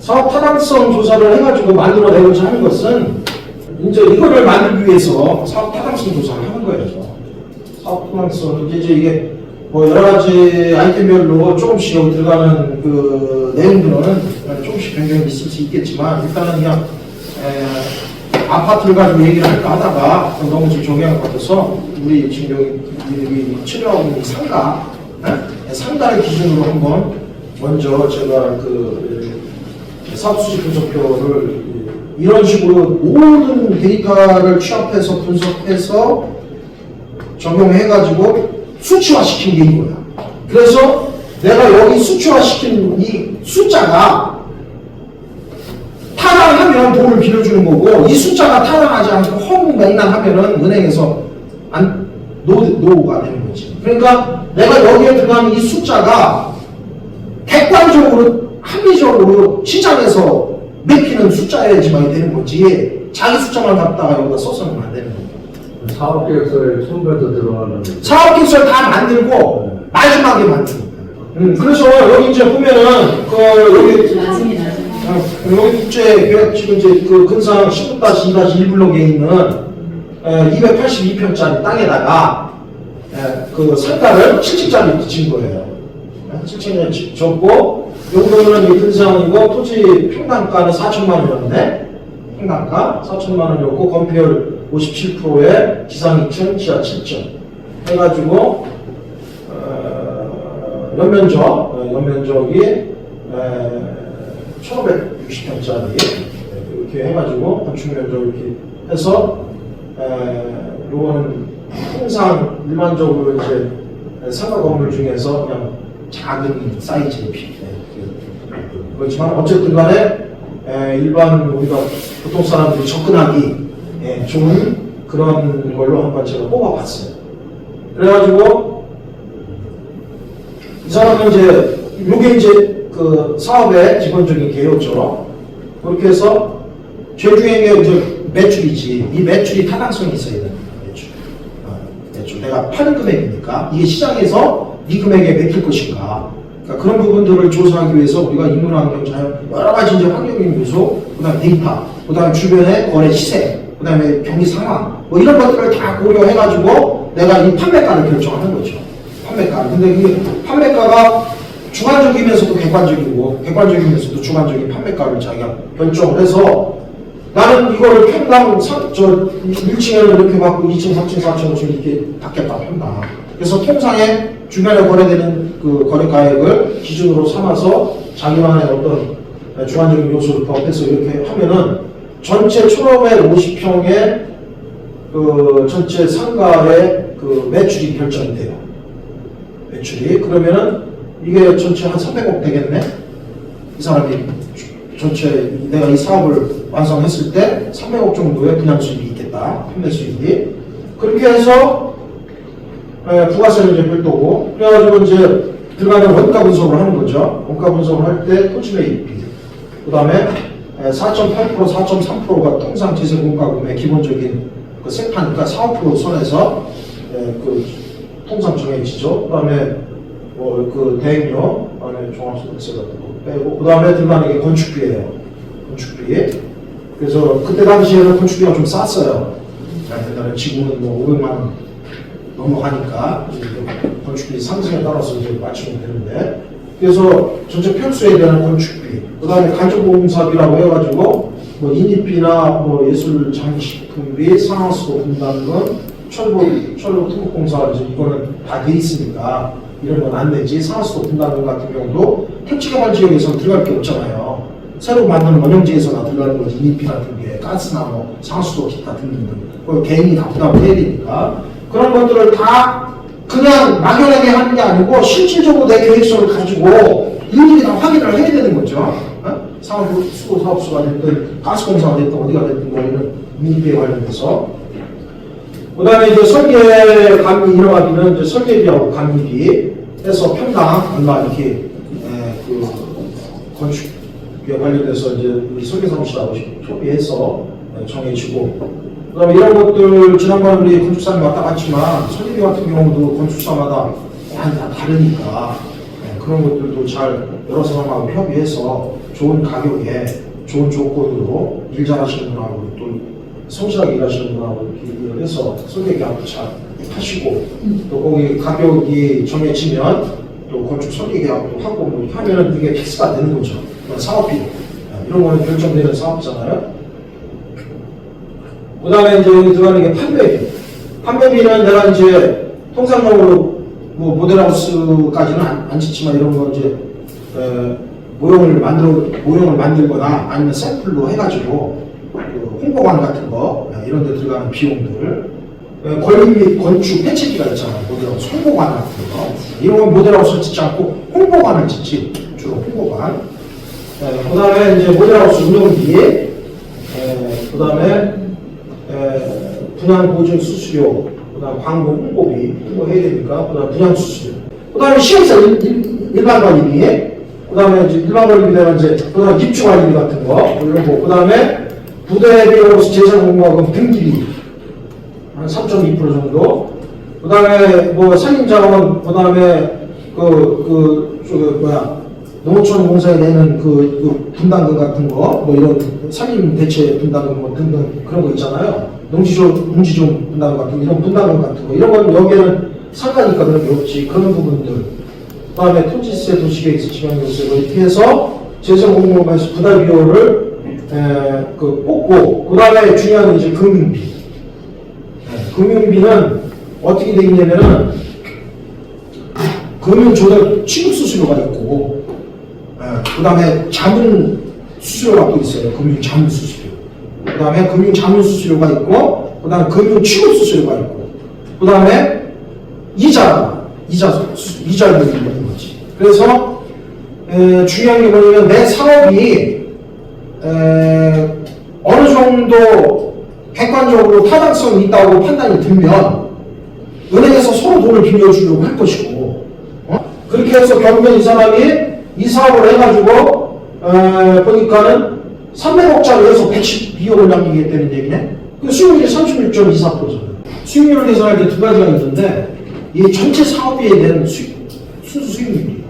사업 타당성 조사를 해가지고 만들어내고자 하는 것은 이제 이거를 만들기 위해서 사업 타당성 조사를 하는 거예요. 사업 타당성 이제 이게 뭐 여러 가지 아이템별로 조금씩 여기 들어가는 그 내용들은 조금씩 변경이 있을 수 있겠지만 일단은 그냥 아파트를 가지고 얘기를 할까 하다가 너무 좀 종양을 받아서 우리 지금 여기 치료하고 있는 상가를 기준으로 한번 먼저 제가 그 사업 수지 분석표를 이런 식으로 모든 데이터를 취합해서 분석해서 적용해가지고 수치화시킨 게 이거야. 그래서 내가 여기 수치화시킨 이 숫자가 타당하면 돈을 빌려주는 거고, 이 숫자가 타당하지 않고 허무맹랑하면은 은행에서 노가 되는 거지. 그러니까 내가 여기에 들어가는 이 숫자가 객관적으로 합리적으로 시장에서 매기는 숫자여야지만 되는 거지, 자기 숫자만 갖다가 여기다 써서는 안 되는 거예요. 사업계획서에 첨부해서 들어가는 사업계획서를 다 만들고 마지막에 만드는 거예요. 그래서 여기 이제 보면은 여기 여기 국제계획 지금 이제 그 근상 19-2-1블록에 있는 282평짜리 땅에다가 그 상가를 7층짜리 짓은 거예요. 7층에 졌고, 요거는 이 근상이고 토지 평당가는 4천만 원이었는데, 평당가 4천만 원이었고 건폐율 57%에 지상 2층, 지하 7층 해가지고 연면적이 1560평짜리 이렇게 해가지고 건축면적 이렇게 해서 요거는 통상 일반적으로 이제 상가 건물 중에서 그냥 작은 사이즈의 그렇지만 어쨌든 간에 일반 우리가 보통 사람들이 접근하기 좋은 그런 걸로 한번 제가 뽑아봤어요. 그래가지고 이 사람은 이제 요게 이제 그 사업의 기본적인 개요죠. 그렇게 해서 최주행의 이제 매출이지, 이 매출이 타당성이 있어야 되는 거예요. 매출. 내가 파는 금액이니까 이게 시장에서 이 금액에 맥힐 것인가. 그러니까 그런 부분들을 조사하기 위해서 우리가 인문환경, 자연, 여러 가지 이제 환경적인 요소, 그 다음에 데이터, 그 다음에 주변의 거래 시세, 그 다음에 경기 상황, 뭐 이런 것들을 다 고려해가지고 내가 이 판매가를 결정하는 거죠. 판매가. 근데 이 판매가가 주관적이면서도 객관적이고, 객관적이면서도 주관적인 판매가를 자기가 결정을 해서 나는 이거를 평당 1층에는 이렇게 받고 2층, 3층, 4층, 5층 이렇게 받겠다, 평당. 그래서 통상에 주변에 거래되는 그 거래가액을 기준으로 삼아서 자기만의 어떤 주관적인 요소를 포함해서 이렇게 하면은 전체 1550평의 그 전체 상가의 그 매출이 결정이 돼요. 매출이. 그러면은 이게 전체 한 300억 되겠네? 이 사람이 전체 내가 이 사업을 완성했을 때 300억 정도의 분양 수익이 있겠다. 판매 수익이. 그렇게 해서 부가세는 이제 별도고, 그래가지고 이제 들어가는 원가 분석을 하는 거죠. 원가 분석을 할 때 토지 매입비, 그 다음에 4.8%, 4.3%가 통상 지세 공과금의 기본적인 그 생판, 그러니까 4% 선에서 그 통상 정해지죠. 그 다음에 뭐 그 대행료, 그 다음에 종합소득세 같은 거 빼고, 그 다음에 들어가는 게 건축비예요. 건축비. 그래서 그때 당시에는 건축비가 좀 쌌어요. 그다음에 지금은 뭐 500만 원 넘어가니까 건축비 상승에 따라서 이제 맞추면 되는데, 그래서 전체 평수에 대한 건축비, 그 다음에 가족보험사비라고 해가지고 뭐 인입비나 뭐 예술 장식품비, 상하수도 분담금, 철로 토목공사 이거는 다 돼 있으니까 이런 건 안 되지. 상하수도 분담금 같은 경우도 택지개발 지역에서는 들어갈 게 없잖아요. 새로 만드는 원형지에서나 들어가는 거지. 인입비 같은 게 가스나 뭐 상하수도 기타 등등 그걸 개인이 다 부담을 해야 되니까 그런 것들을 다 그냥 막연하게 하는 게 아니고 실질적으로 내 계획서를 가지고 일일이 다 확인을 해야 되는 거죠. 수도 사업소가 됐든 가스공사가 됐든 어디가 됐든 거기는 인입비에 관련돼서, 그 다음에 이제 설계 감리 이러가기는 이제 설계비하고 감리비 해서 평당 얼마 이렇게 그 건축비에 관련돼서 이제 우리 설계사무실하고 협의해서 정해지고, 그다음에 이런 것들 지난번 우리 건축사님 왔다 갔지만 설계비 같은 경우도 건축사마다 많이 다 다르니까 그런 것들도 잘 여러 사람하고 협의해서 좋은 가격에 좋은 조건으로 일 잘하시는 분하고 또 성실하게 일하시는 분하고 이렇게 일을 해서 설계 계약도 잘 하시고 또 거기 가격이 정해지면 또 건축 설계 계약도 하고 뭐 하면은 이게 필수가 되는 거죠. 사업비 이런 거는 결정되는 사업이잖아요. 그 다음에 이제 여기 들어가는 게 판매비. 판매비는 내가 이제 통상적으로 뭐 모델하우스까지는 안 짓지만 이런 거 이제 모형을 만들거나 아니면 샘플로 해가지고 그 홍보관 같은 거 이런 데 들어가는 비용들 건립 및 건축 해체비가 있잖아요. 모델하우스 홍보관 같은 거 이런 건 모델하우스를 짓지 않고 홍보관을 짓지 주로 홍보관. 그 다음에 이제 모델하우스 운영비, 그 다음에 분양 보증 수수료, 그 다음 광고 홍보비, 홍보해야 되니까, 그 다음 분양 수수료, 그 다음에 시행사 일반 관리비, 그 다음에 이제 일반 관리비 되면 이제, 그 다음 입주 관리비 같은 거, 뭐 이런 거, 그 다음에 부대비로서 재산공모금 등기비, 한 3.2% 정도, 그 다음에 뭐 상임자원, 그 다음에 농어촌 공사에 내는 그 분담금 같은 거, 뭐 이런 상임 대체 분담금 뭐 등등 그런 거 있잖아요. 농지조 분담금 같은 거, 이런 분담금 같은 거, 이런 건 여기에는 상가니까 그런 게 없지. 그런 부분들. 그 다음에 토지세, 도시계획세, 지방교세 뭐 이렇게 해서 재정공모금에서 부담 비용을 뽑고, 그 다음에 중요한 건 이제 금융비. 금융비는 어떻게 되어 있냐면은 금융조달 취급수수료가 있고, 그 다음에 자문 수수료가 또 있어요. 금융 자문 수수료. 그 다음에 금융 자문 수수료가 있고, 그 다음에 금융 취급 수수료가 있고, 그 다음에 이자를 내는 거지. 그래서 중요한 게 뭐냐면 내 사업이 어느 정도 객관적으로 타당성이 있다고 판단이 들면 은행에서 서로 돈을 빌려주려고 할 것이고, 그렇게 해서 결국엔 이 사람이 이 사업을 해가지고 보니까는 300억짜리 해서 112억을 남기겠다는 얘기네. 그 수익률이 36.24%잖아요. 수익률을 계산할 때 두 가지가 있는데 이 전체 사업비에 대한 순수 수익률이에요.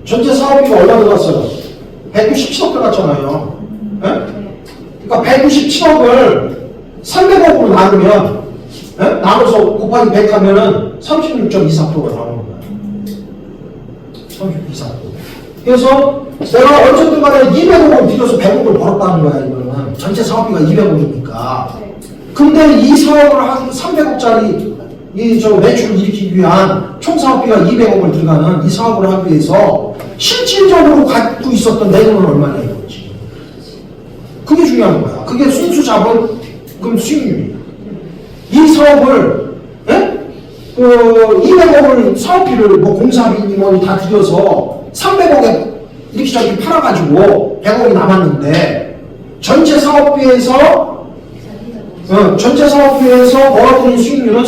전체 사업비가 얼마 들어갔어요? 197억 들어갔잖아요. 그러니까 197억을 300억으로 나누면 나눠서 곱하기 100 하면은 36.24%가 나오는 거예요. 36.24%. 그래서 내가 어쨌든 간에 200억을 들여서 100억을 벌었다는 거야, 이거는. 전체 사업비가 200억이니까. 근데 이 사업을 한 300억짜리 매출을 일으키기 위한 총 사업비가 200억을 들어가는 이 사업을 하기 위해서 실질적으로 갖고 있었던 내 돈은 얼마나 이거지. 그게 중요한 거야. 그게 순수 자본금 수익률이야. 이 사업을 200억을 사업비를 뭐 공사비 뭐니 다 들여서 300억에 이렇게 저렇게 팔아가지고 100억이 남았는데 전체 사업비에서 벌어들인 수익률은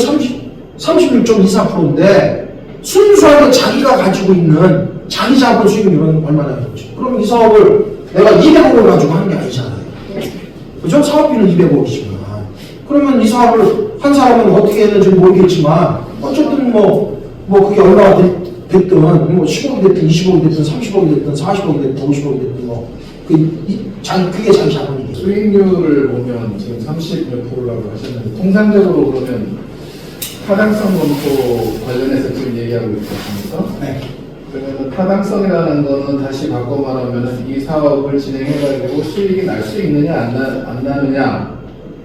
36.24%인데 순수하게 자기가 가지고 있는 자기 자본 수익률은 얼마나 되죠? 그럼 이 사업을 내가 200억을 가지고 하는 게 아니잖아요. 그죠? 사업비는 200억이지만 그러면 이 사업을 한 사람은 어떻게 했는지 모르겠지만 어쨌든 뭐 그게 얼마가 됐든 뭐 10억이 됐든 20억이 됐든 30억이 됐든 40억이 됐든 50억이 됐든 그게 자기 자본이겠죠. 수익률을 보면 지금 30몇 프로라고 하셨는데 통상적으로 그러면 타당성 검토 관련해서 지금 얘기하고 있지 않습니까? 네. 그러면 타당성이라는 거는 다시 바꿔 말하면 이 사업을 진행해가지고 수익이 날 수 있느냐 안 나느냐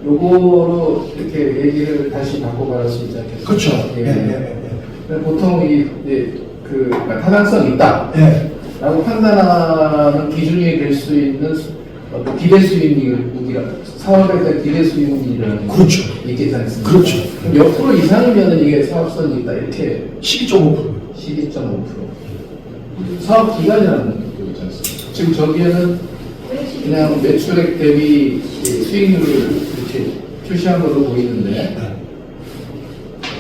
요거로 이렇게 얘기를 다시 바꿔 말할 수 있지 않겠습니까? 그렇죠. 예. 네. 보통 그러니까 타당성이 있다. 네. 라고 판단하는 기준이 될 수 있는 기대 수익률이라 사업에 대한 기대 수익률이라는 그렇죠. 게 있지 않습니까? 그렇죠. 몇 프로 이상이면 이게 사업성이 있다 이렇게 12.5%. 12.5% 사업 기간이라는 것도 있지 않습니까? 지금 저기에는 그냥 매출액 대비 수익률을 이렇게 표시한 걸로 보이는데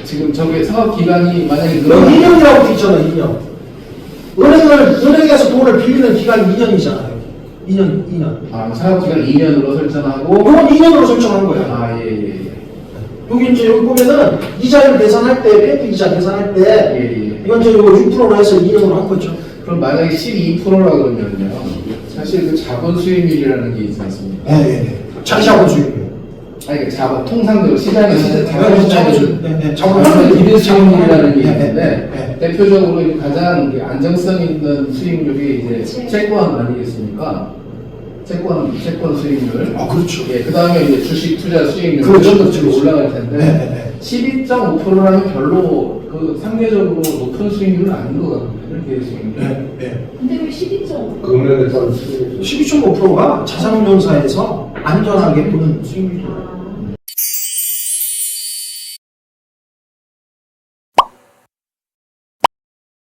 지금 저게 사업 기간이 만약에 여기 2년이라고 돼 있잖아요, 2년. 은행에서 돈을 빌리는 기간이 2년이잖아요. 2년. 사업기간 2년으로 설정하고. 이건 2년으로 설정한 거야. 예. 여기 이제 여기 보면은 이자를 계산할 때, 페이프 이자 계산할 때, 예. 이건 이제 이거 6%로 해서 2년으로 한 거죠. 그럼 만약에 12%라 그러면요. 사실 그 자본 수익률이라는 게 있지 않습니까? 예. 자기자본 수익률. 아니, 자본, 통상적으로 시장에 자본 자본 기대 수익률이라는 게 예, 있는데, 예. 대표적으로 가장 안정성 있는 수익률이 이제 채권 아니겠습니까? 채권 수익률. 그렇죠. 예, 그 다음에 이제 주식 투자 수익률. 그렇죠, 이런 그렇죠. 것들이 올라갈 텐데, 네. 12.5%라면 별로 그 상대적으로 높은 수익률은 아닌 것 같거든요, 기대 수익률. 예. 근데 왜 12.5%? 금액에 따른 수익. 12.5%가 자산운용사에서 안전하게 보는 수익률이에요.